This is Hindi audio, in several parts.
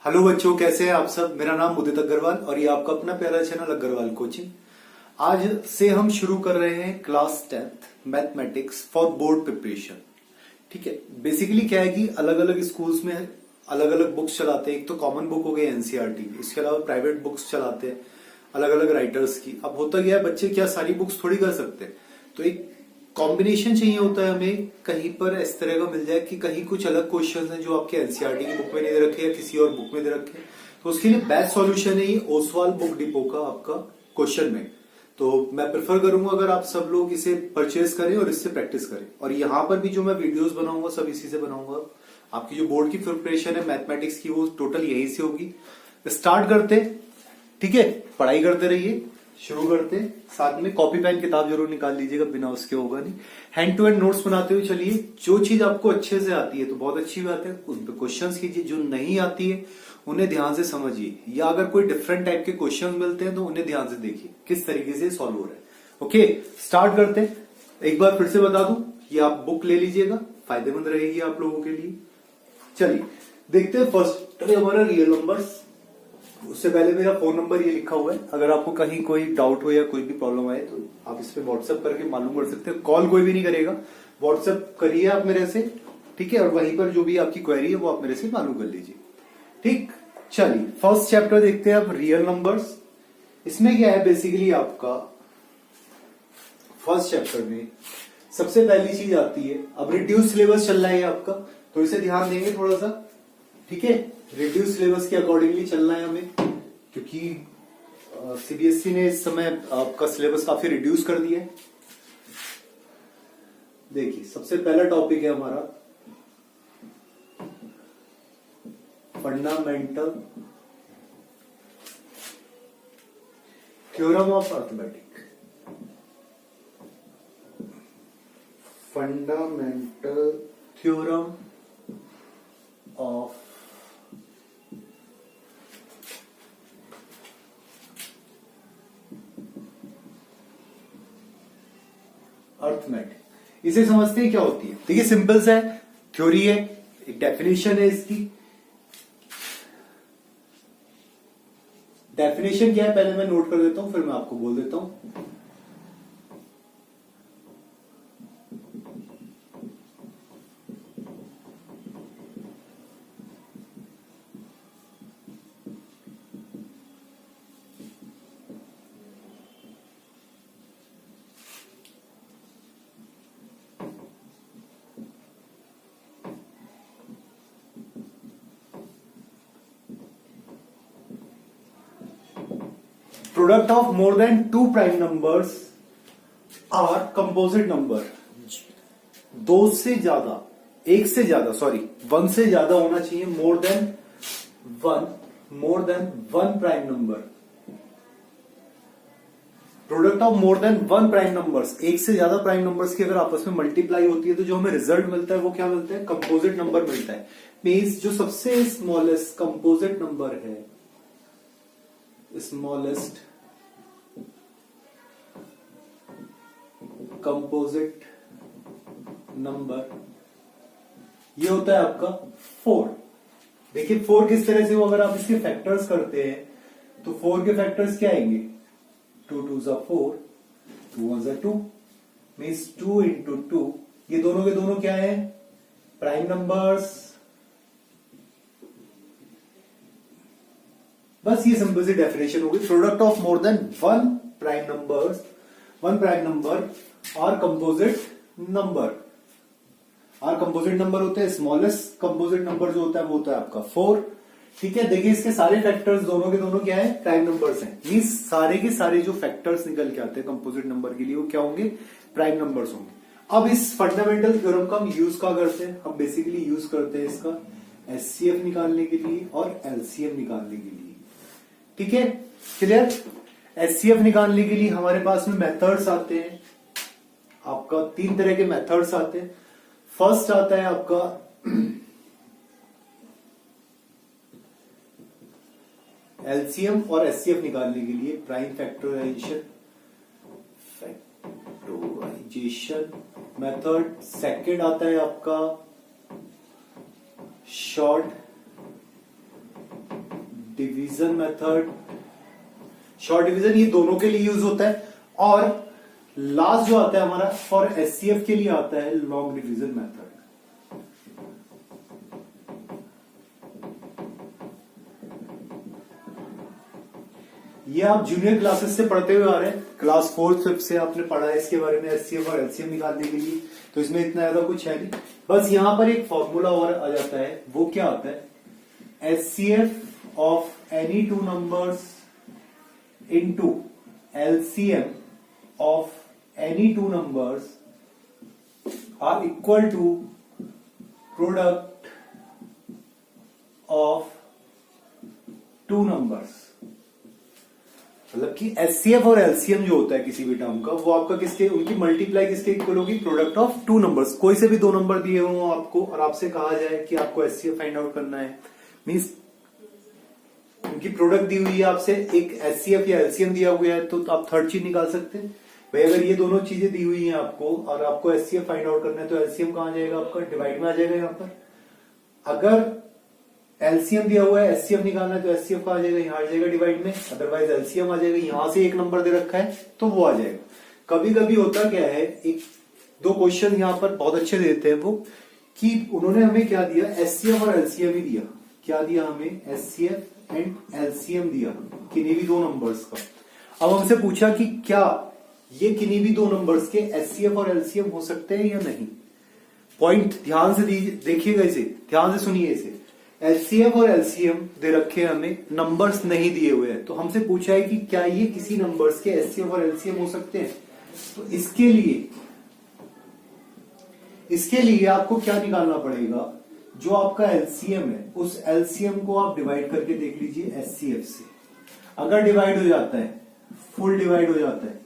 हेलो बच्चों, कैसे हैं आप सब। मेरा नाम उदित अग्रवाल और ये आपका अपना प्यारा चैनल अग्रवाल कोचिंग। आज से हम शुरू कर रहे हैं class 10th mathematics for board preparation. ठीक है, बेसिकली क्या है कि अलग अलग स्कूल्स में अलग अलग बुक्स चलाते हैं। एक तो कॉमन बुक हो गई एनसीईआरटी की, इसके अलावा प्राइवेट बुक्स चलाते हैं अलग अलग राइटर्स की। अब होता गया है, बच्चे क्या सारी बुक्स थोड़ी कर सकते हैं, तो एक कॉम्बिनेशन चाहिए होता है हमें। कहीं पर इस तरह का मिल जाए कि कहीं कुछ अलग क्वेश्चंस हैं जो आपके एनसीईआरटी की बुक में नहीं दे रखे या किसी और बुक में दे रखे, तो उसके लिए बेस्ट सॉल्यूशन है ये ओसवाल बुक डिपो का आपका क्वेश्चन में। तो मैं प्रेफर करूंगा अगर आप सब लोग इसे परचेज करें और इससे प्रैक्टिस करें। और यहाँ पर भी जो मैं वीडियोस बनाऊंगा सब इसी से बनाऊंगा। आपकी जो बोर्ड की प्रिपरेशन है मैथमेटिक्स की वो टोटल यही से होगी। स्टार्ट करते, ठीक है, पढ़ाई करते रहिए। शुरू करते, साथ में कॉपी पेन किताब जरूर निकाल लीजिएगा, बिना उसके होगा नहीं। हैंड टू हैंड नोट्स बनाते हुए चलिए। जो चीज आपको अच्छे से आती है तो बहुत अच्छी बात है, उन पे क्वेश्चंस कीजिए। जो नहीं आती है उन्हें ध्यान से समझिए, या अगर कोई डिफरेंट टाइप के क्वेश्चन मिलते हैं तो उन्हें ध्यान से देखिए किस तरीके से सॉल्व हो रहा है। ओके, स्टार्ट करते। एक बार फिर से बता दूं, ये आप बुक ले लीजिएगा, फायदेमंद रहेगी आप लोगों के लिए। चलिए देखते हैं फर्स्ट हमारा रियल नंबर्स। उससे पहले मेरा फोन नंबर ये लिखा हुआ है, अगर आपको कहीं कोई डाउट हो या कोई भी प्रॉब्लम आए तो आप इस पे व्हाट्सएप करके मालूम कर सकते हैं। कॉल कोई भी नहीं करेगा, व्हाट्सएप करिए आप मेरे से, ठीक है। और वहीं पर जो भी आपकी क्वेरी है वो आप मेरे से मालूम कर लीजिए, ठीक। चलिए फर्स्ट चैप्टर देखते हैं अब, रियल नंबर्स। इसमें क्या है बेसिकली आपका फर्स्ट चैप्टर में सबसे पहली चीज आती है, अब रिड्यूस सिलेबस चल रहा है आपका, तो इसे ध्यान देंगे थोड़ा सा, ठीक है। रिड्यूस सिलेबस के अकॉर्डिंगली चलना है हमें, क्योंकि सीबीएसई ने इस समय आपका सिलेबस काफी रिड्यूस कर दिया है। देखिए सबसे पहला टॉपिक है हमारा fundamental theorem of arithmetic. Fundamental theorem of arithmetic. इसे समझते हैं क्या होती है। देखिए सिंपल सा है, थ्योरी है, एक डेफिनेशन है इसकी। डेफिनेशन क्या है पहले मैं नोट कर देता हूं, फिर मैं आपको बोल देता हूं। Product of more than two prime numbers are composite number. दो से ज्यादा, एक से ज्यादा, सॉरी वन से ज्यादा होना चाहिए, more than one prime number. Product of more then one prime numbers, एक से ज्यादा प्राइम नंबर्स की अगर आपस में मल्टीप्लाई होती है तो जो हमें रिजल्ट मिलता है वो क्या मिलता है, कंपोजिट नंबर मिलता है। मींस जो सबसे स्मॉलेस्ट कंपोजिट नंबर है, स्मॉलेस्ट कंपोजिट नंबर, ये होता है आपका 4। देखिए 4 किस तरह से हो, अगर आप इसके फैक्टर्स करते हैं तो 4 के फैक्टर्स क्या आएंगे, 2 2s are 4, 2 1s are 2, means 2 into 2, ये दोनों के दोनों क्या है, प्राइम नंबर्स। बस ये सिंपल सी डेफिनेशन होगी। Product of more then one prime number और कंपोजिट नंबर। और कंपोजिट नंबर होते हैं, स्मॉलेस्ट कंपोजिट नंबर जो होता है वो होता है आपका 4, ठीक है। देखिए इसके सारे फैक्टर्स दोनों के दोनों क्या है, प्राइम नंबर्स हैं। मींस सारे के सारे जो फैक्टर्स निकल के आते हैं कंपोजिट नंबर के लिए वो क्या होंगे, प्राइम नंबर्स होंगे। अब इस फंडामेंटल थ्योरम का हम यूज क्या करते हैं, हम बेसिकली यूज करते हैं इसका एचसीएफ निकालने के लिए और एलसीएम निकालने के लिए, ठीक है, क्लियर। एचसीएफ निकालने के लिए हमारे पास में मेथड्स आते हैं, आपका 3 तरह के मेथड्स आते हैं। फर्स्ट आता है आपका एलसीएम और एचसीएफ निकालने के लिए प्राइम फैक्टराइजेशन मेथड। सेकंड आता है आपका short division method, short division ये दोनों के लिए यूज होता है। और लास्ट जो आता है हमारा फॉर एचसीएफ के लिए आता है लॉन्ग डिवीजन मेथड। ये आप जूनियर क्लासेस से पढ़ते हुए आ रहे हैं, क्लास 4th 5th से आपने पढ़ा है इसके बारे में, एचसीएफ और एलसीएम निकालने के लिए। तो इसमें इतना ज्यादा कुछ है नहीं, बस यहां पर एक फॉर्मूला और आ जाता है। वो क्या आता है? HCF of any two numbers into LCM of any two numbers are equal to product of two numbers. मतलब कि एचसीएफ और एलसीएम जो होता है किसी भी टर्म का, वो आपका किसके, उनकी मल्टीप्लाई किसके इक्वल होगी? Product of two numbers. कोई से भी दो नंबर दिए हो आपको और आपसे कहा जाए कि आपको एचसीएफ फाइंड आउट करना है, मींस उनकी प्रोडक्ट दी हुई है आपसे, एक एचसीएफ या एलसीएम दिया हुआ है, तो आप थर्ड चीज निकाल सकते हैं। भाई अगर ये दोनों चीजें दी हुई हैं आपको और आपको एचसीएफ फाइंड आउट करना है, तो एलसीएम कहां जाएगा? आपका डिवाइड में आ जाएगा यहाँ पर। अगर एलसीएम दिया हुआ है, एचसीएफ निकालना है, तो एचसीएफ कहां आ जाएगा? यहाँ आ जाएगा डिवाइड में। अदरवाइज एलसीएम आ जाएगा, यहां से एक नंबर दे रखा है तो वो आ जाएगा। कभी कभी होता क्या है, एक दो क्वेश्चन यहाँ पर बहुत अच्छे देते हैं वो, कि उन्होंने हमें क्या दिया? एचसीएफ और एलसीएम ही दिया। क्या दिया हमें? एचसीएफ एंड एलसीएम दिया, किन्हीं भी दो नंबर्स का। अब हमसे पूछा कि क्या ये किन्हीं भी दो नंबर्स के एचसीएफ और एलसीएम हो सकते हैं या नहीं। पॉइंट ध्यान से देखिएगा, इसे ध्यान से सुनिए। इसे एचसीएफ और एलसीएम दे रखे हैं हमें, नंबर्स नहीं दिए हुए हैं। तो हमसे पूछा है कि क्या ये किसी नंबर्स के एचसीएफ और एलसीएम हो सकते हैं। तो इसके लिए आपको क्या निकालना पड़ेगा? जो आपका एलसीएम है, उस एलसीएम को आप डिवाइड करके देख लीजिए एचसीएफ से। अगर डिवाइड हो जाता है, फुल डिवाइड हो जाता है,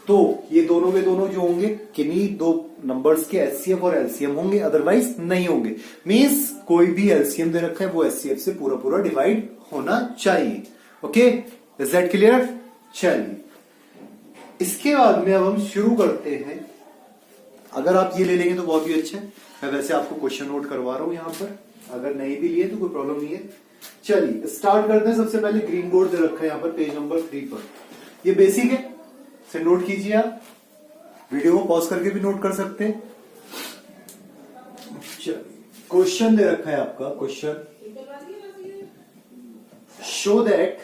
तो ये दोनों के दोनों जो होंगे किन्हीं दो नंबर्स के एचसीएफ और एलसीएम होंगे, अदरवाइज नहीं होंगे। मींस कोई भी एलसीएम दे रखा है वो एचसीएफ से पूरा पूरा डिवाइड होना चाहिए। Okay, is that clear? चलिए, इसके बाद में अब हम शुरू करते हैं। अगर आप ये ले लेंगे तो बहुत ही अच्छा है। मैं वैसे आपको क्वेश्चन नोट करवा रहा हूं यहां पर, अगर नहीं भी लिए तो कोई प्रॉब्लम नहीं है। चलिए स्टार्ट करते हैं। सबसे पहले ग्रीन बोर्ड दे रखा है यहाँ पर पेज नंबर 3 पर। ये बेसिक है, से नोट कीजिए। आप वीडियो को पॉज करके भी नोट कर सकते हैं। क्वेश्चन दे रखा है आपका, question show that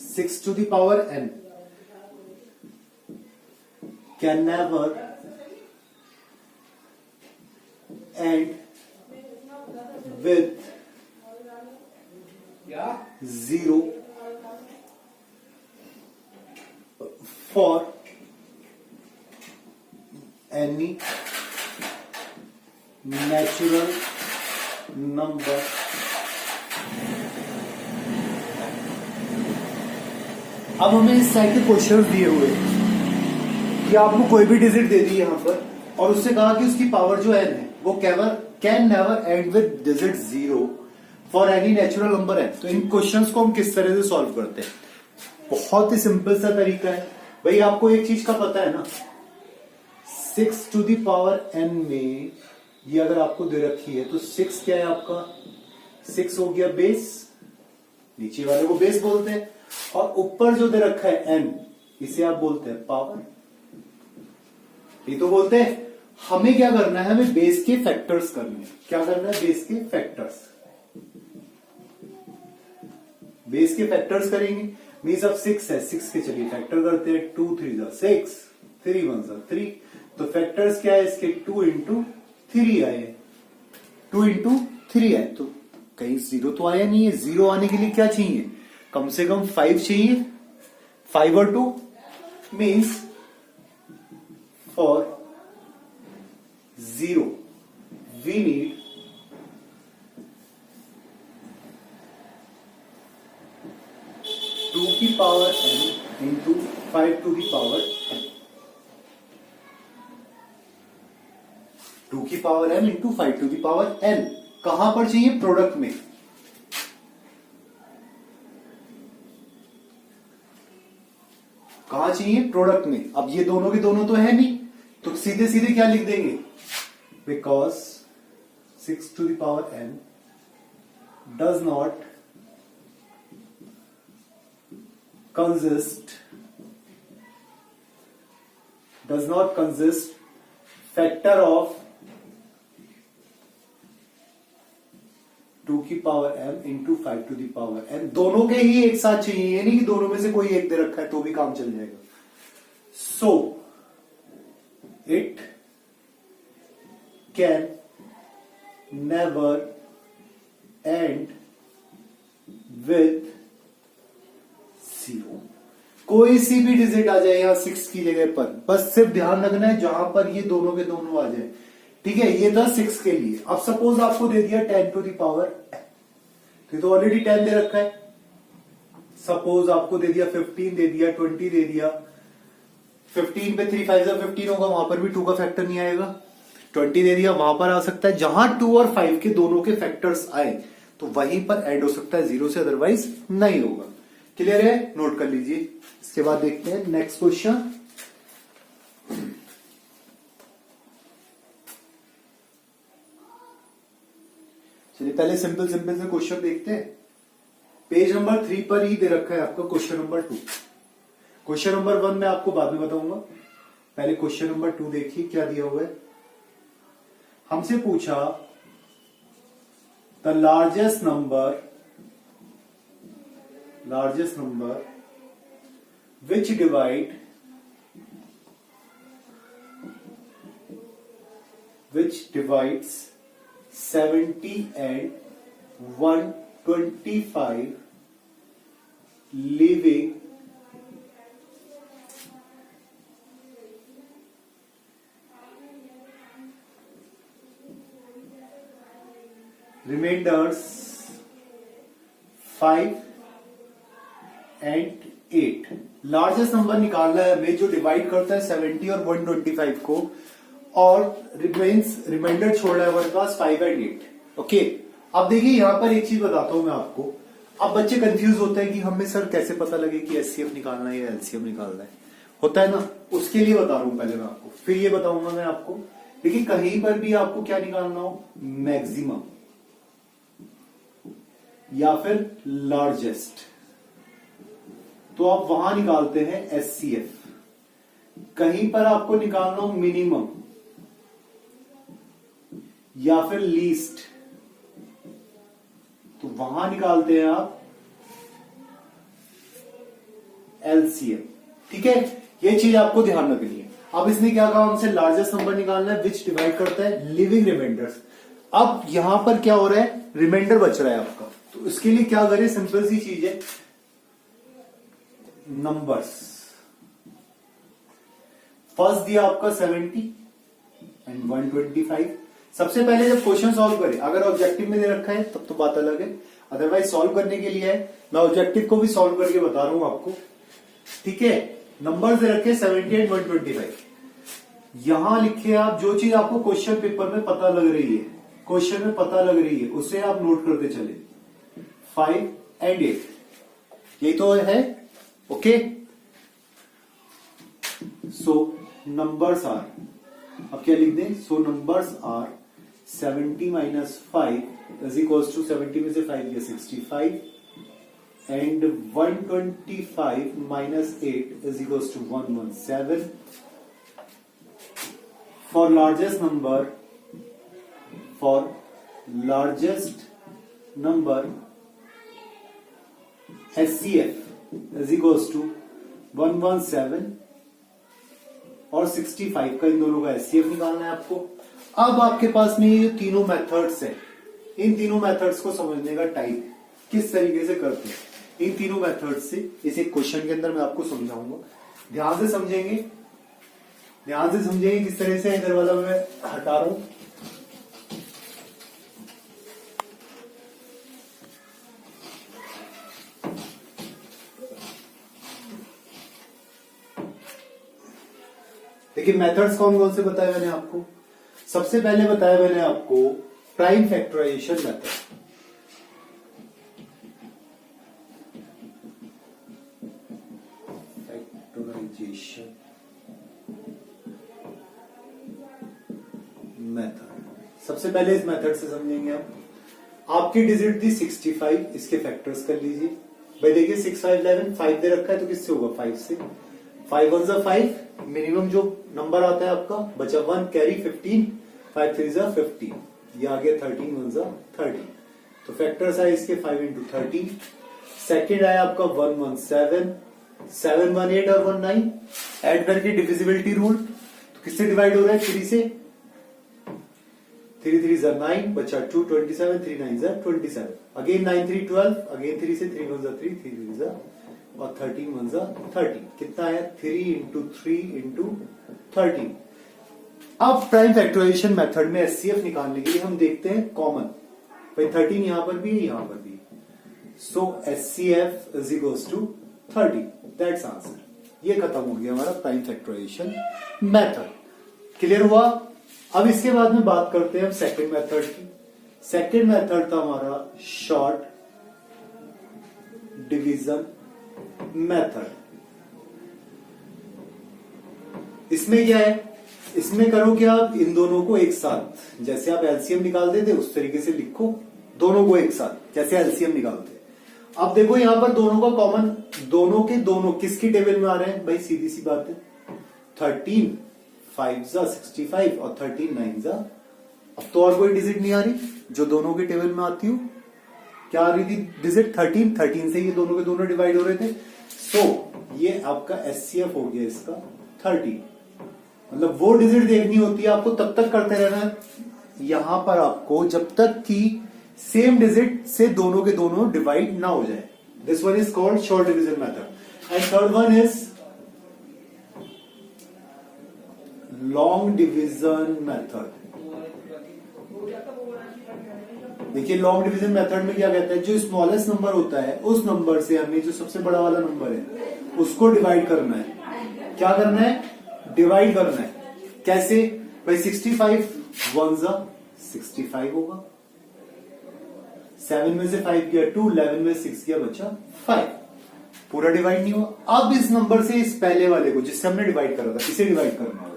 six to the power n can never end with 0 for any natural number अब हमें इस साइड के क्वेश्चन दिए हुए कि आपको कोई भी डिजिट दे दी यहां पर और उससे कहा कि उसकी पावर जो n है वो can never and with digit 0 for any natural number n। तो इन क्वेश्चंस को हम किस तरह से सॉल्व करते हैं? बहुत ही सिंपल सा तरीका है। भाई आपको एक चीज का पता है ना, 6 टू द पावर n में ये अगर आपको दे रखी है तो 6 क्या है आपका? 6 हो गया बेस, नीचे वाले को बेस बोलते हैं, और ऊपर जो दे रखा है n, इसे आप बोलते हैं पावर। ये तो बोलते हैं। हमें क्या करना है? हमें बेस के फैक्टर्स करने हैं। क्या करना है? बेस के फैक्टर्स। बेस के फैक्टर्स करेंगे। मीन्स अब 6 है, 6 के चलिए फैक्टर करते हैं। 2 3 जा 6, 3 1 जा 3। तो फैक्टर्स क्या है इसके? 2 इंटू 3 आए, 2 इंटू 3 आए। तो कहीं 0 तो आया नहीं है। 0 आने के लिए क्या चाहिए? कम से कम 5 चाहिए। 5 और 2 मीन्स for 0 we need 2 की power n into 5 to the power n। 2 की power n into 5 to the power n कहां पर चाहिए? प्रोडक्ट में। कहां चाहिए? प्रोडक्ट में। अब ये दोनों के दोनों तो है नहीं, तो सीधे सीधे क्या लिख देंगे? Because 6 to the power n does not consist factor of 2 की power m into 5 to the power n। दोनों के ही एक साथ चाहिए, ये नहीं कि दोनों में से कोई एक दे रखा है तो भी काम चल जाएगा। So it can never and with 0। कोई सी भी डिजिट आ जाए यहां 6 की जगह पर, बस सिर्फ ध्यान रखना है जहां पर ये दोनों के दोनों आ जाए। ठीक है, ये था 6 के लिए। अब सपोज आपको दे दिया 10 to the power, तो ऑलरेडी 10 दे रखा है। सपोज आपको दे दिया 15 दे दिया, 20 दे दिया। 15 पे 3 5 15 होगा, वहां पर भी 2 का फैक्टर नहीं आएगा। 20 दे दिया, वहां पर आ सकता है। जहां 2 और 5 के दोनों के फैक्टर्स आए तो वहीं पर ऐड हो सकता है 0 से, अदरवाइज नहीं होगा। क्लियर है, नोट कर लीजिए। इसके बाद देखते हैं नेक्स्ट क्वेश्चन। चलिए पहले सिंपल से क्वेश्चन देखते हैं। पेज नंबर 3 पर ही दे रखा है आपका क्वेश्चन नंबर 2। क्वेश्चन नंबर 1 मैं आपको बाद में बताऊंगा, पहले क्वेश्चन नंबर 2 देखिए क्या दिया हुआ है। हमसे पूछा the largest number which divides 70 and 125, leaving remainders 5 and 8। Largest number निकालना है हमें जो डिवाइड करता है 70 और 125 को, और रिमाइंडर छोड़ा है हमारे पास 5 एंड 8। ओके, अब देखिए यहां पर एक चीज बताता हूं मैं आपको। अब बच्चे कंफ्यूज होते हैं कि हमें सर कैसे पता लगे कि एचसीएफ निकालना है या एलसीएम निकालना है, होता है ना, उसके लिए बता रहा हूं पहले मैं आपको, फिर ये बताऊंगा मैं आपको। देखिए कहीं पर भी आपको क्या निकालना हो, मैक्सिमम या फिर लार्जेस्ट, तो आप वहां निकालते हैं एचसीएफ। कहीं पर आपको निकालना हो मिनिमम या फिर लीस्ट, तो वहां निकालते हैं आप एलसीएम। ठीक है, ये चीज आपको ध्यान रखनी है। अब इसने क्या कहा, हमसे लार्जेस्ट नंबर निकालना है विच डिवाइड करता है लिविंग रिमाइंडर्स। अब यहां पर क्या हो रहा है, रिमाइंडर बच रहा है आपका, तो इसके लिए क्या करें, सिंपल सी चीज है, नंबर्स। फर्स्ट दिया आपका 70 एंड 125। सबसे पहले जब क्वेश्चन सॉल्व करें, अगर ऑब्जेक्टिव में दे रखा है तब तो बात अलग है, अदरवाइज सॉल्व करने के लिए है, मैं ऑब्जेक्टिव को भी सॉल्व करके बता रहा हूं आपको। ठीक है, नंबर्स दे रखे 70 एंड 125। यहां लिखे आप जो चीज आपको क्वेश्चन पेपर में पता लग रही है, क्वेश्चन में पता लग रही है, उसे आप नोट करते चले। 5 एंड 8 यही तो है। ओके, सो नंबर्स आर, अब क्या लिख दें, so numbers are 70 minus 5 is equals to 70 में से 5 या 65 and 125 minus 8 is equals to 117। For largest number HCF is equals to 117 और 65 का, इन दोनों का HCF निकालना है आपको। अब आपके पास में ये तीनों मेथड्स हैं, इन तीनों मेथड्स को समझने का टाइम किस तरीके से करते हैं, इन तीनों मेथड्स से इस एक क्वेश्चन के अंदर मैं आपको समझाऊंगा। ध्यान से समझेंगे किस तरह से, इधर वाला मैं हटा रहा हूं। देखिए मेथड्स कौन कौन से बताए मैंने आपको। सबसे पहले बताया मैंने आपको prime factorization method. Factorization method सबसे पहले इस मेथड से समझेंगे हम। आपकी डिजिट थी 65, इसके फैक्टर्स कर लीजिए। भाई देखिए 6 5 11, 5 दे रखा है तो किससे होगा, 5 से। 5 1 5, मिनिमम जो नंबर आता है आपका बचा 1, कैरी 15, 5 3 15, ये आ गया 13 1 13। तो फैक्टर्स आए इसके 5 इंटू 13। सेकेंड आया आपका 1 1 7, 7 1 8 और 1 9। ऐड करके डिविजिबिलिटी रूल, तो किससे डिवाइड हो रहा है, 3 से। 3 3 9, बचा 2 27, 3 9 27, अगेन 9 3 12, अगेन 3 से, 3 1 3, 3 3 और 13 1 13। कितना आया, 3 इंटू 3 इंटू 13। अब प्राइम फैक्टराइजेशन मेथड में एचसीएफ निकालने के लिए हम देखते हैं कॉमन। भाई 13 यहां पर भी है, यहां पर भी। So HCF is equals to 30, that's answer. ये खत्म हो गया हमारा प्राइम फैक्टराइजेशन मेथड। क्लियर हुआ। अब इसके बाद में बात करते हैं हम सेकंड मेथड की। सेकंड मेथड था हमारा शॉर्ट डिवीजन मेथड। इसमें क्या है, इसमें करो कि आप इन दोनों को एक साथ, जैसे आप एलसीएम निकालते थे उस तरीके से लिखो, दोनों को एक साथ जैसे एलसीएम निकालते। अब देखो यहां पर दोनों का कॉमन, दोनों के दोनों किसकी टेबल में आ रहे हैं, भाई सीधी सी बात है, 13 5 65 और 13 9 अब तो और कोई डिजिट नहीं आ रही जो दोनों के टेबल में आती हो। क्या आ रही थी डिजिट, 13 13 से ये दोनों के दोनों डिवाइड हो रहे थे। सो ये आपका एचसीएफ हो गया इसका 30। मतलब वो डिजिट देखनी होती है आपको, तब तक करते रहना यहां पर आपको, जब तक कि सेम डिजिट से दोनों के दोनों डिवाइड ना हो जाए। This one is called short division method. And third one is long division method. देखिए लॉन्ग डिवीजन मेथड में क्या कहता है, जो स्मॉलेस्ट नंबर होता है उस नंबर से हमें जो सबसे बड़ा वाला नंबर है उसको डिवाइड करना है। क्या करना है, डिवाइड करना है। कैसे, भाई 65 1 65 होगा, 7 में से 5 गया 2, 11 में 6 गया बचा 5, पूरा डिवाइड नहीं हुआ। अब इस नंबर से इस पहले वाले को जिससे हमने डिवाइड करा था इसे डिवाइड करना होगा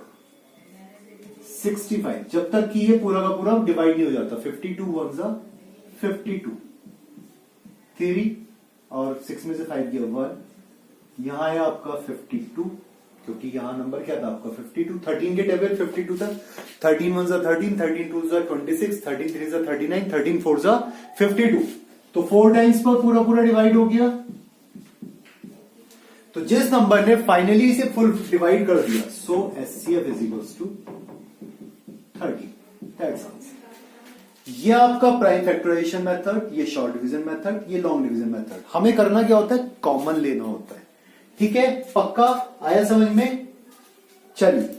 65, जब तक कि ये पूरा का पूरा डिवाइड नहीं हो जाता। 52 1 52, 3 और 6 में से 5 गया 1, यहां है आपका 52, क्योंकि यहां नंबर क्या था आपका 52। 13 के टेबल 52 था। 13 1 13, 13 2 26, 13 3 39, 13 4 52। तो 4 टाइम्स पर पूरा पूरा डिवाइड हो गया। तो जिस नंबर ने फाइनली इसे फुल डिवाइड कर दिया, so HCF is equals to 30, that's answer. ये आपका प्राइम फैक्टराइजेशन मेथड, ये शॉर्ट डिवीजन मेथड, ये लॉन्ग डिवीजन मेथड। हमें करना क्या होता है, कॉमन लेना होता है। ठीक है, पक्का आया समझ में। चलिए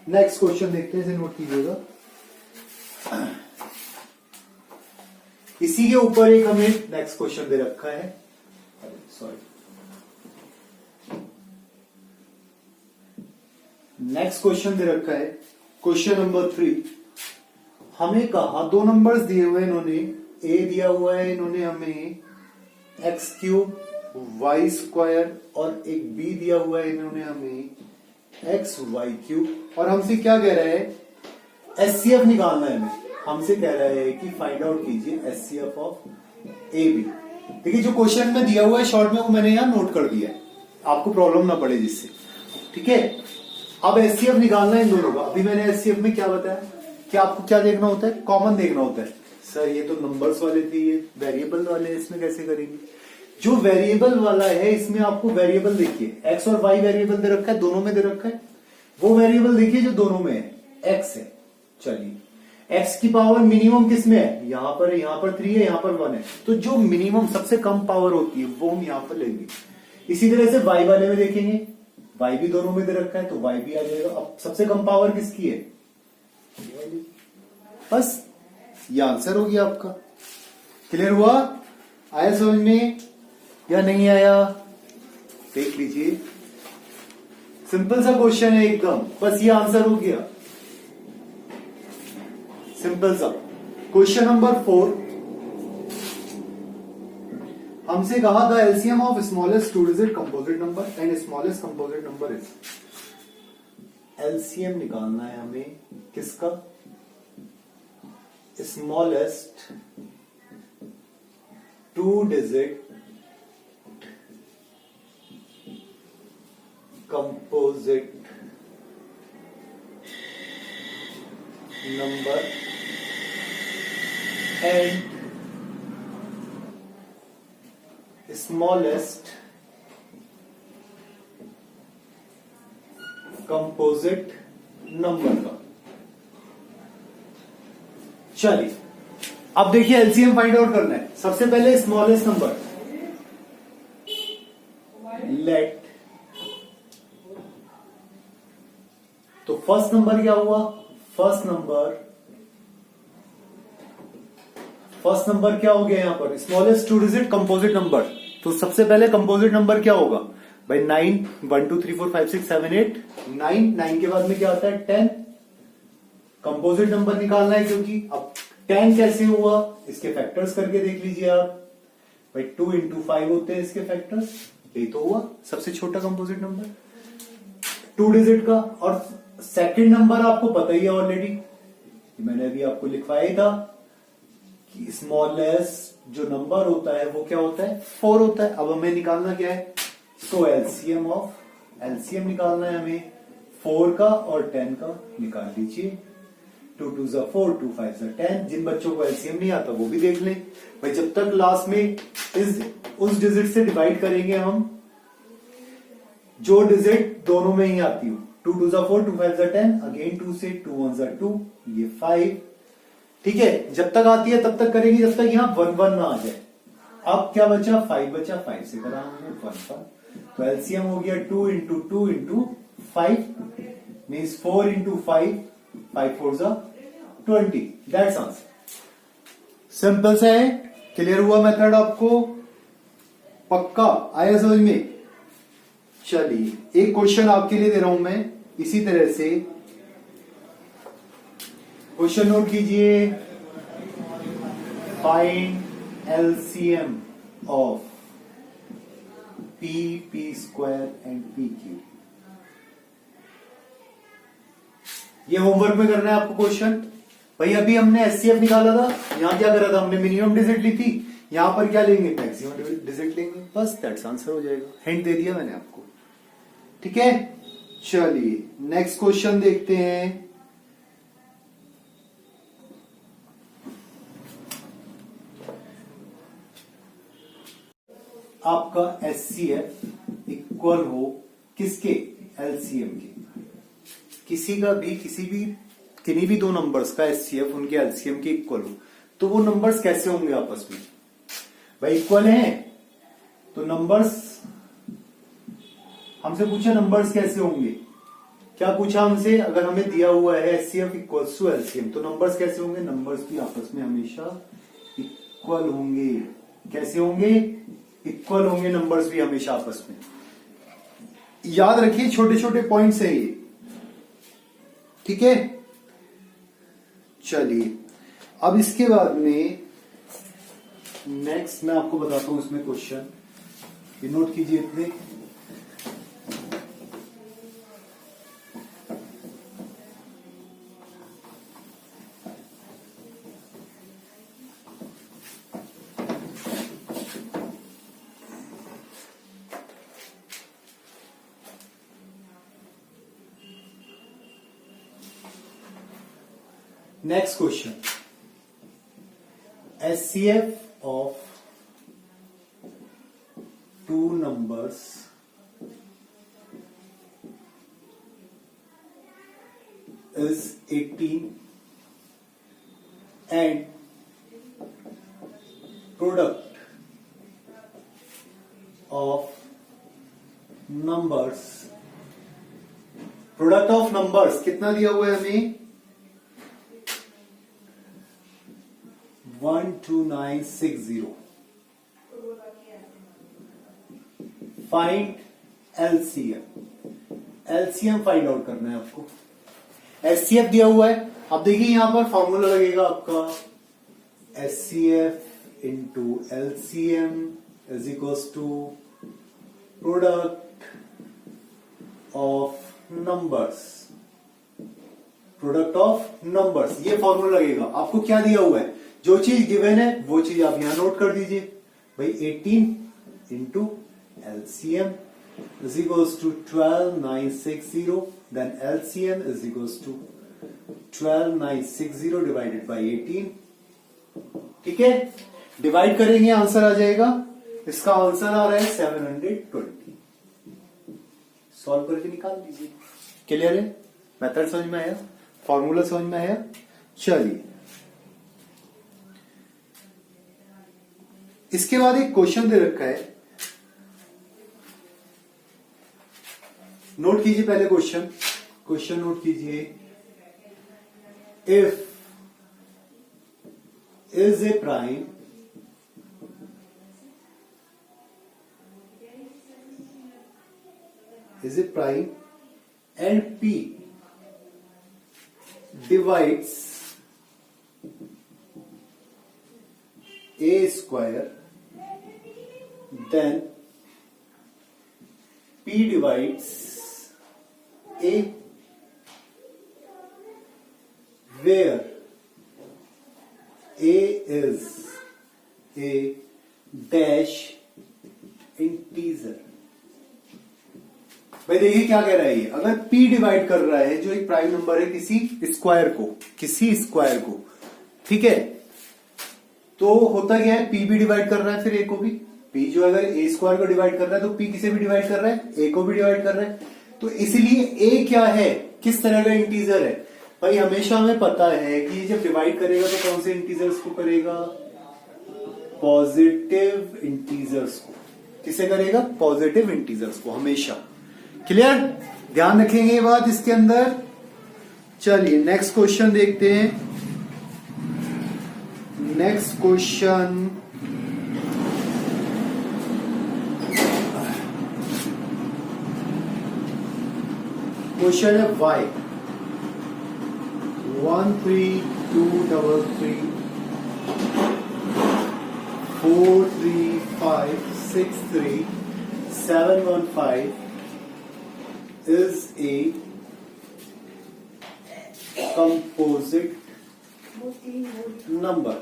नेक्स्ट क्वेश्चन देखते हैं, इसे नोट कीजिएगा। इसी के ऊपर एक हमें नेक्स्ट क्वेश्चन दे रखा है, सॉरी नेक्स्ट क्वेश्चन दे रखा है, क्वेश्चन नंबर 3। हमें कहा दो नंबर्स दिए हुए, इन्होंने ए दिया हुआ है इन्होंने हमें x³ y² और एक b दिया हुआ है इन्होंने हमें xy³, और हमसे क्या कह रहा है, एचसीएफ निकालना है हमें। हमसे कह रहा है कि फाइंड आउट कीजिए एचसीएफ ऑफ ए बी। देखिए जो क्वेश्चन में दिया हुआ है शॉर्ट में वो मैंने यहां नोट कर दिया है, आपको प्रॉब्लम ना पड़े जिससे। ठीक है, अब एचसीएफ निकालना है इन दोनों का। अभी मैंने एचसीएफ में क्या बताया कि आपको क्या देखना होता है, कॉमन देखना होता है। सर ये तो नंबर्स वाले थे, ये वेरिएबल वाले हैं, इसमें कैसे करेंगे। जो वेरिएबल वाला है इसमें आपको वेरिएबल देखिए, एक्स और वाई वेरिएबल दे रखा है, दोनों में दे रखा है। वो वेरिएबल देखिए जो दोनों में है, एक्स है। चलिए एक्स की पावर मिनिमम किस में है, यहां पर है, यहां पर 3 है, यहां पर 1 है। तो जो मिनिमम सबसे कम पावर होती है वो हम यहां पर लेंगे। इसी तरह से वाई वाले में देखेंगे, वाई भी दोनों में दे रखा है तो वाई भी आ जाएगा। अब सबसे कम पावर किसकी है, बस ये आंसर हो गया आपका। क्लियर हुआ, आया समझ में या नहीं आया, देख लीजिए। सिंपल सा क्वेश्चन है एकदम, बस ये आंसर हो गया, सिंपल सा। क्वेश्चन नंबर 4, हमसे कहा the LCM of smallest 2 digit composite number and smallest composite number is. LCM निकालना है हमें किसका, smallest two digit composite number and smallest composite number का। चलिए अब देखिए एलसीएम फाइंड आउट करना है। सबसे पहले स्मॉलेस्ट नंबर लेट, तो फर्स्ट नंबर क्या हुआ? फर्स्ट नंबर क्या हो गया यहां पर? Smallest two digit composite number. तो सबसे पहले कंपोजिट नंबर क्या होगा भाई? 9, 1 2 3 4 5 6 7 8 9 के बाद में क्या आता है? 10। कंपोजिट नंबर निकालना है, क्योंकि अब 10 कैसे हुआ इसके फैक्टर्स करके देख लीजिए आप भाई। 2 इंटू 5 होते हैं इसके फैक्टर्स, यही तो हुआ सबसे छोटा कंपोजिट नंबर 2 डिजिट का। और सेकंड नंबर आपको पता ही है ऑलरेडी, मैंने अभी आपको लिखवाया ही था कि स्मॉलेस्ट जो नंबर होता है वो क्या होता है? 4 होता है। अब हमें निकालना क्या है? सो एलसीएम निकालना है हमें 4 का और 10 का। निकाल लीजिए। 2 2 ज़ा 4, 2 5 ज़ा 10। जिन बच्चों को एलसीएम नहीं आता वो भी देख लें भाई। जब तक लास्ट में उस डिजिट से डिवाइड करेंगे हम जो डिजिट दोनों में ही आती हो। 2 2 ज़ा 4, 2 5 ज़ा 10, अगेन 2 से 2 1 ज़ा 2, ये 5। ठीक है, जब तक आती है तब तक करेंगे जब तक यहां 1 1 ना आ जाए। अब क्या बचा? 5 बचा। 5 से करा हमने 1 1, तो एलसीएम हो गया 2 इंटू 2 इंटू 5 मीन्स 4 इंटू 5, 5 4 ज़ा 20। That's answer. सिंपल सा है। क्लियर हुआ मेथड आपको? पक्का आया समझ में? चलिए एक क्वेश्चन आपके लिए दे रहा हूं मैं इसी तरह से। क्वेश्चन नोट कीजिए। Find LCM of P square and P Q. ये होमवर्क में करना है आपको क्वेश्चन। भाई अभी हमने एचसीएफ निकाला था, यहां क्या करा था? हमने मिनिमम डिजिट ली थी। यहां पर क्या लेंगे? मैक्सिमम डिजिट लेंगे। बस दैट्स आंसर हो जाएगा। हिंट दे दिया मैंने आपको। ठीक है, चलिए नेक्स्ट क्वेश्चन देखते हैं। आपका एचसीएफ इक्वल हो किसके? एलसीएम के। किन्हीं भी दो नंबर्स का एचसीएफ उनके एलसीएम के इक्वल हो, तो वो नंबर्स कैसे होंगे आपस में? भाई इक्वल हैं तो नंबर्स, हमसे पूछा नंबर्स कैसे होंगे। क्या पूछा हमसे? अगर हमें दिया हुआ है एचसीएफ इक्वल्स टू एलसीएम, तो नंबर्स कैसे होंगे? नंबर्स भी आपस में हमेशा इक्वल होंगे। कैसे होंगे? इक्वल होंगे नंबर्स भी हमेशा आपस में। याद रखिए, छोटे छोटे पॉइंट्स है ये। ठीक है, चलिए अब इसके बाद में नेक्स्ट मैं आपको बताता हूं इसमें क्वेश्चन, ये नोट कीजिए इतने। Next question. HCF of two numbers is 18 and product of numbers, product of numbers कितना दिया हुआ है हमें? 12960. फाइंड एलसीएम फाइंड आउट करना है आपको। एचसीएफ दिया हुआ है। अब देखिए यहां पर फॉर्मूला लगेगा आपका HCF into LCM is equals to product of numbers. Product of numbers, ये फॉर्मूला लगेगा। आपको क्या दिया हुआ है, जो चीज गिवन है वो चीज आप यहां नोट कर दीजिए भाई। 18 into LCM is equals to 12960, then LCM is equals to 12960 divided by 18। ठीक है, डिवाइड करेंगे आंसर आ जाएगा, इसका आंसर आ रहा है 720। सॉल्व करके निकाल दीजिए। क्लियर है, मेथड समझ में आया, फॉर्मूला समझ में आया। चलिए इसके बाद एक क्वेश्चन दे रखा है, नोट कीजिए पहले क्वेश्चन नोट कीजिए। If is a prime and P divides a square, then P divides a, where a is a dash integer। भाई देखिए क्या कह रहा है ये, अगर P डिवाइड कर रहा है, जो एक प्राइम नंबर है किसी स्क्वायर को, ठीक है, तो होता क्या है, P भी डिवाइड कर रहा है फिर A को भी। P जो अगर A स्क्वायर को डिवाइड कर रहा है तो P किसे भी डिवाइड कर रहा है, A को भी डिवाइड कर रहा है। तो इसलिए A क्या है, किस तरह का इंटीजर है भाई, हमेशा हमें पता है कि जब डिवाइड करेगा तो कौन से इंटीजर्स को करेगा, पॉजिटिव इंटीजर्स को। किसे करेगा, पॉजिटिव इंटीजर्स को हमेशा। क्लियर, ध्यान रखेंगे ये बात इसके अंदर। चलिए नेक्स्ट क्वेश्चन देखते हैं। नेक्स्ट क्वेश्चन है y 13233 43563 715 is a composite number।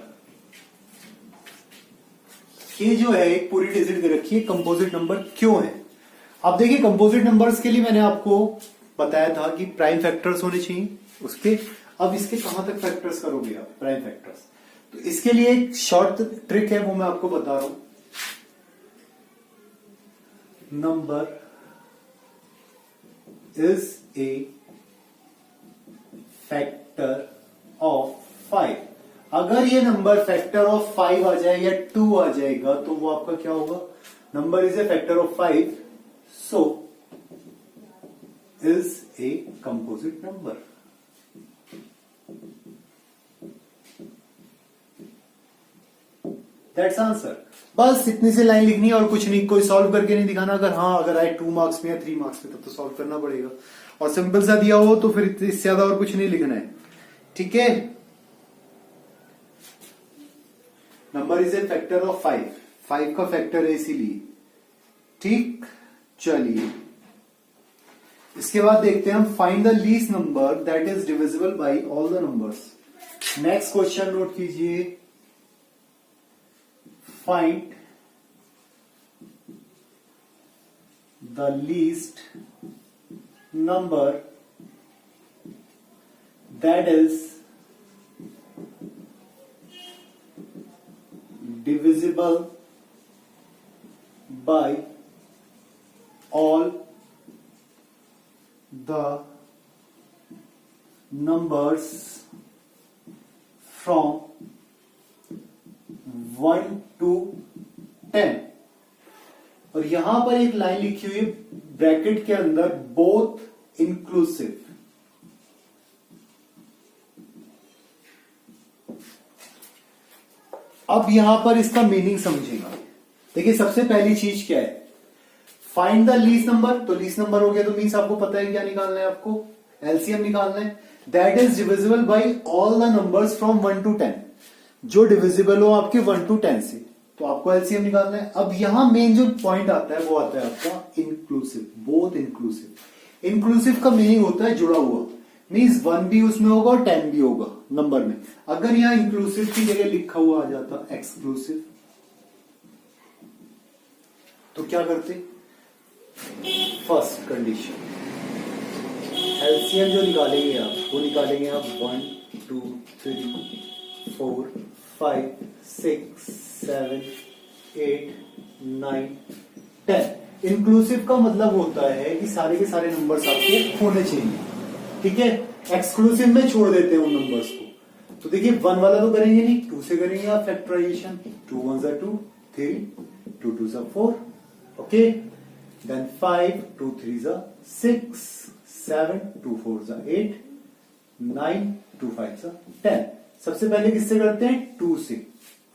ये जो है एक पूरी डिजिट दे रखी है, कंपोजिट नंबर क्यों है। अब देखिए कंपोजिट नंबर्स के लिए मैंने आपको बताया था कि प्राइम फैक्टर्स होने चाहिए उसके। अब इसके कहां तक फैक्टर्स करोगे आप, प्राइम फैक्टर्स, तो इसके लिए एक शॉर्ट ट्रिक है, वो मैं आपको बता रहा हूं। Number is a factor of 5। अगर ये नंबर फैक्टर ऑफ 5 आ जाए या 2 आ जाएगा तो वो आपका क्या होगा, number is a factor of 5, so is a composite number. That's answer. बस इतनी सी लाइन लिखनी है और कुछ नहीं, कोई सॉल्व करके नहीं दिखाना। अगर आए 2 मार्क्स में या 3 मार्क्स में तब तो सॉल्व करना पड़ेगा, और सिंपल सा दिया हो तो फिर इससे ज्यादा और कुछ नहीं लिखना है। ठीक है, number is a factor of 5 का फैक्टर है इसीलिए। ठीक, चलिए इसके बाद देखते हैं हम, find the least number that is divisible by all the numbers. Next question note कीजिए, find the least number that is divisible by all the numbers from 1 to 10। और यहां पर एक लाइन लिखी हुई है ब्रैकेट के अंदर, बोथ इंक्लूसिव। अब यहां पर इसका मीनिंग समझेगा। देखिए सबसे पहली चीज क्या है, फाइंड द लीस्ट नंबर। तो लीस्ट नंबर हो गया तो मीन्स आपको पता है क्या निकालना है, आपको एलसीएम निकालना है। That is divisible by all the numbers from 1 to 10, जो डिविजिबल हो आपके 1 to 10 से, तो आपको एलसीएम निकालना है। अब यहां मेन जो पॉइंट आता है वो आता है आपका इंक्लूसिव, बोथ इंक्लूसिव। इंक्लूसिव का मीनिंग होता है जुड़ा हुआ, मीन्स 1 भी उसमें होगा और 10 भी होगा नंबर में। अगर यहां इंक्लूसिव की जगह लिखा हुआ आ जाता एक्सक्लूसिव, तो क्या करते? फर्स्ट कंडीशन एलसीएम जो निकालेंगे आप, वो निकालेंगे आप 1 2 3 4 5 6 7 8 9 10। इंक्लूसिव का मतलब होता है कि सारे के सारे नंबर्स आपके होने चाहिए, ठीक है। एक्सक्लूसिव में छोड़ देते हैं उन नंबर्स को। तो देखिए 1 वाला तो करेंगे नहीं, 2 से करेंगे आप फैक्टराइजेशन। 2 1 जा 2, 3 2 2 जा 4, ओके। देन 5 2 3 जा 6 7 2 4 जा 8 9 2 5 जा 10। सबसे पहले किससे करते हैं? 2 से।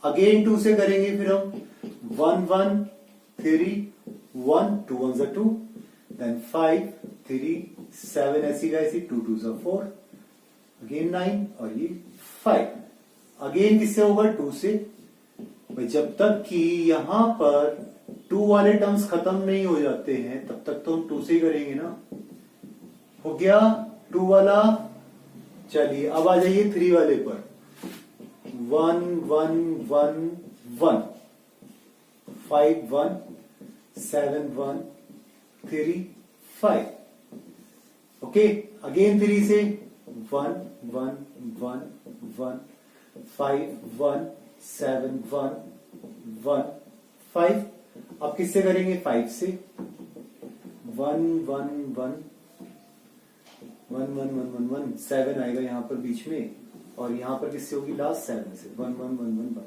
अगेन 2 से करेंगे फिर हम 1 1 3 1 2 1 जा 2, देन 5 3 7 ऐसी का ऐसी 2 2 जा 4, अगेन 9 और ये 5। अगेन किससे होगा? 2 से। भाई जब तक कि यहां पर 2 वाले टर्म्स खत्म नहीं हो जाते हैं तब तक तो हम 2 से ही करेंगे ना। हो गया 2 वाला। चलिए अब आ जाइए 3 वाले पर। 1 1 1 1 5 1 7 1 3 5, ओके। अगेन 3 से 1 1 1 1 5 1 7 1 1 5। अब किससे करेंगे? 5 से। 1 1 1 1 1 1 1 1 7 आएगा यहां पर बीच में, और यहां पर किससे होगी? लास्ट 7 से। 1 1 1 1 1।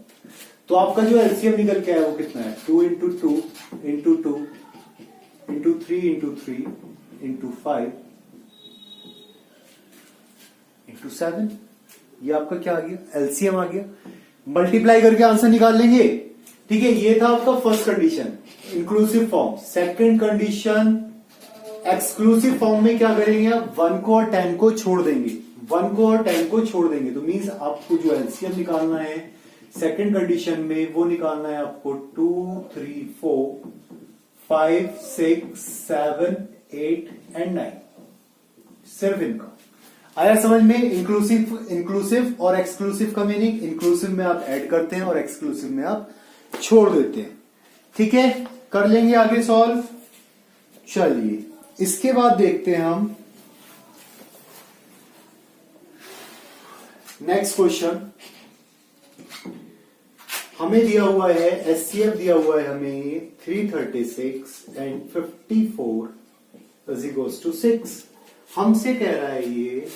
तो आपका जो एलसीएम निकल के आया वो कितना है? 2 into 2 into 2 into 3 into 3 into 5 into 7। ये आपका क्या आ गया? एलसीएम आ गया। मल्टीप्लाई करके आंसर निकाल लेंगे, ठीक है। ये था आपका first condition, inclusive form. Second condition exclusive form में क्या करेंगे आप? 1 को और 10 को छोड़ देंगे। 1 को और 10 को छोड़ देंगे तो मीन्स आपको जो एलसीएम निकालना है सेकंड कंडीशन में, वो निकालना है आपको 2 3 4 5 6 7 8 एंड 9। सिर्फ इनका आया समझ में? इंक्लूसिव और एक्सक्लूसिव का मीनिंग, इंक्लूसिव में आप ऐड करते हैं और एक्सक्लूसिव में आप छोड़ देते हैं, ठीक है। कर लेंगे आगे सॉल्व। चलिए इसके बाद देखते हैं हम नेक्स्ट क्वेश्चन। हमें दिया हुआ है एचसीएफ दिया हुआ है हमें 336 एंड 54 इज इक्वल्स टू 6। हमसे कह रहा है, ये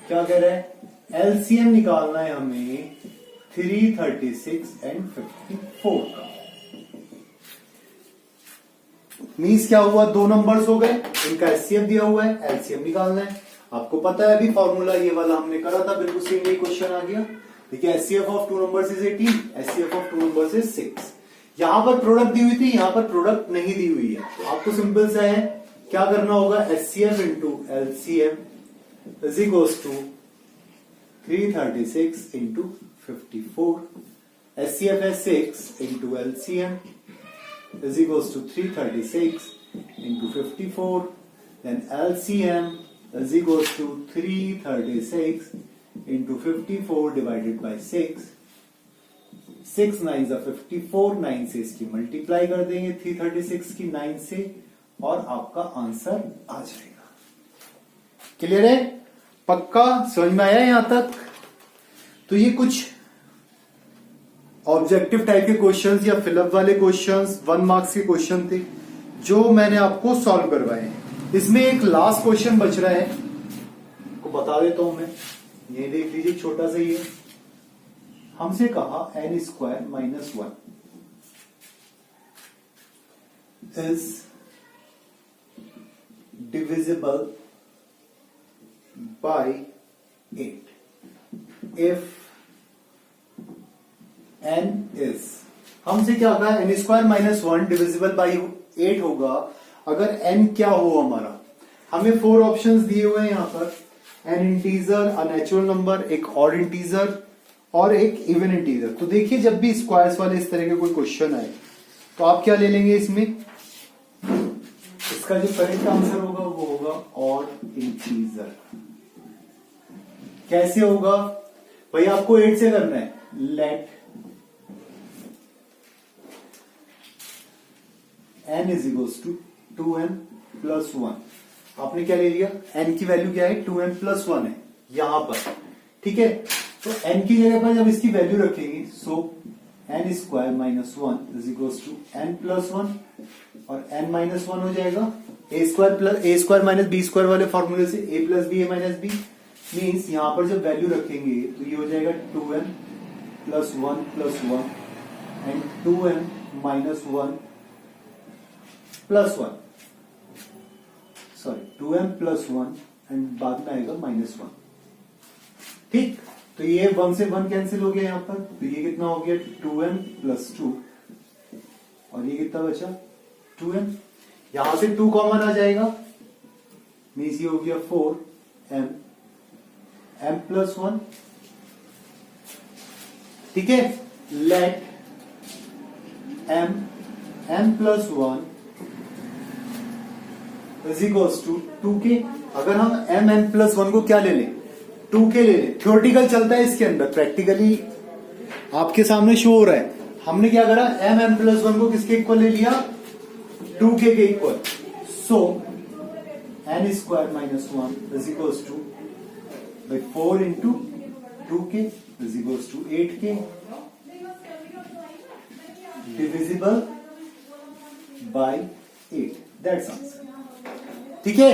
क्या कह रहा है? एलसीएम निकालना है हमें 336 एंड 54 का। मीन्स क्या हुआ? 2 नंबर्स हो गए, इनका एचसीएफ दिया हुआ है, एलसीएम निकालना है। आपको पता है अभी फॉर्मूला ये वाला हमने करा था, बिल्कुल सेम ही क्वेश्चन आ गया। देखिए HCF of 2 numbers is 18, HCF of 2 numbers is 6। यहां पर प्रोडक्ट दी हुई थी, यहां पर प्रोडक्ट नहीं दी हुई है, तो आपको सिंपल सा है, क्या करना होगा? HCF into LCM is equals to 336 into 54। HCF है 6 into LCM is equals to 336 into 54, then LCM is equals to 336 into 54 divided by 6. 6 9s are 54, 9 से इसकी मल्टीप्लाई कर देंगे 336 की 9 से, और आपका आंसर आ जाएगा। क्लियर है? पक्का समझ में आया यहां तक? तो ये कुछ ऑब्जेक्टिव टाइप के क्वेश्चंस या फिलअप वाले क्वेश्चंस 1 मार्क्स के क्वेश्चन थे जो मैंने आपको सॉल्व करवाए हैं। इसमें एक लास्ट क्वेश्चन बच रहा है, को बता देता हूं मैं। ये देख लीजिए, छोटा सा ही है। हमसे कहा n square minus 1 is divisible by 8 if n is, हमसे क्या कहा? n square minus 1 divisible by 8 होगा अगर n क्या हो हमारा। हमें 4 ऑप्शंस दिए हुए हैं यहां पर, n integer, a natural number, एक ऑड इंटीजर और एक इवन इंटीजर। तो देखिए जब भी स्क्वायर्स वाले इस तरह के कोई क्वेश्चन आए तो आप क्या ले लेंगे इसमें? इसका जो करेक्ट आंसर होगा वो होगा ऑड इंटीजर। कैसे होगा भाई, आपको 8 से करना है। Let n is equals to 2n plus 1। आपने क्या ले लिया, n की वैल्यू क्या है, 2n प्लस 1 है यहां पर, ठीक है। तो n की जगह पर जब इसकी वैल्यू रखेंगे, so n square minus 1 is equals to n plus 1, और n माइनस 1 हो जाएगा a square minus B square वाले फॉर्मूले से a plus B, a minus B, means यहां पर जब वैल्यू रखेंगे तो ये हो जाएगा 2n plus 1 plus 1 and 2n minus 1 plus 1, sorry 2n plus 1 and बाद में आएगा माइनस 1, ठीक। तो ये 1 से 1 कैंसिल हो गया यहां पर, तो ये कितना हो गया 2n प्लस 2, और ये कितना बचा 2n, यहां से 2 कॉमन आ जाएगा, मीन्स ये हो गया 4m m प्लस 1, ठीक है। Let m plus 1 is equals to 2k। अगर हम m प्लस 1 को क्या ले लें, 2k ले लें, थ्योरेटिकल चलता है इसके अंदर, प्रैक्टिकली आपके सामने शो हो रहा है। हमने क्या करा, m प्लस 1 को किसके इक्वल ले लिया, 2k के equal, so n square minus 1 is equals to by 4 into 2k is equals to 8k divisible by 8, that's answer, ठीक है।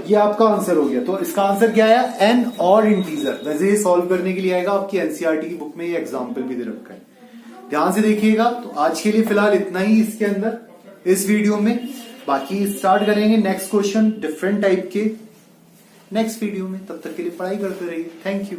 ये आपका आंसर हो गया। तो इसका आंसर क्या आया, n और इंटीजर। वैसे ये सॉल्व करने के लिए आएगा आपकी एनसीईआरटी की बुक में, ये एग्जाम्पल भी दे रखा है, ध्यान से देखिएगा। तो आज के लिए फिलहाल इतना ही इसके अंदर इस वीडियो में, बाकी स्टार्ट करेंगे नेक्स्ट क्वेश्चन डिफरेंट टाइप के नेक्स्ट वीडियो में। तब तक के लिए पढ़ाई करते रहिए। Thank you.